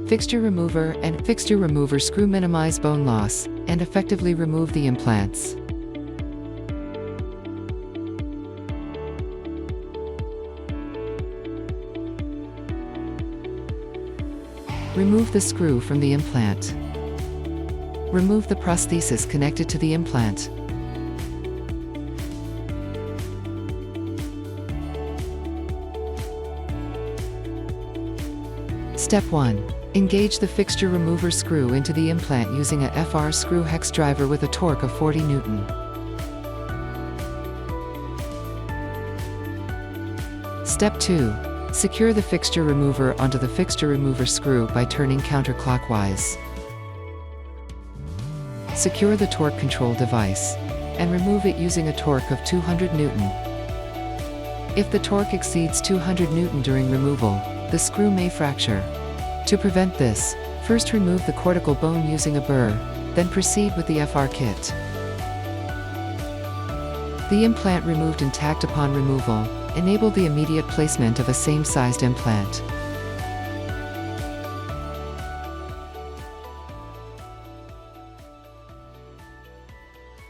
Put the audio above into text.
Fixture Remover and Fixture Remover screw minimize bone loss and effectively remove the implants. Remove the screw from the implant. Remove the prosthesis connected to the implant. Step 1. Engage the fixture remover screw into the implant using a FR screw hex driver with a torque of 40 Newton. Step 2. Secure the fixture remover onto the fixture remover screw by turning counterclockwise. Secure the torque control device and remove it using a torque of 200 Newton. If the torque exceeds 200 Newton during removal, the screw may fracture. To prevent this, first remove the cortical bone using a burr, then proceed with the FR kit. The implant removed intact upon removal enabled the immediate placement of a same-sized implant.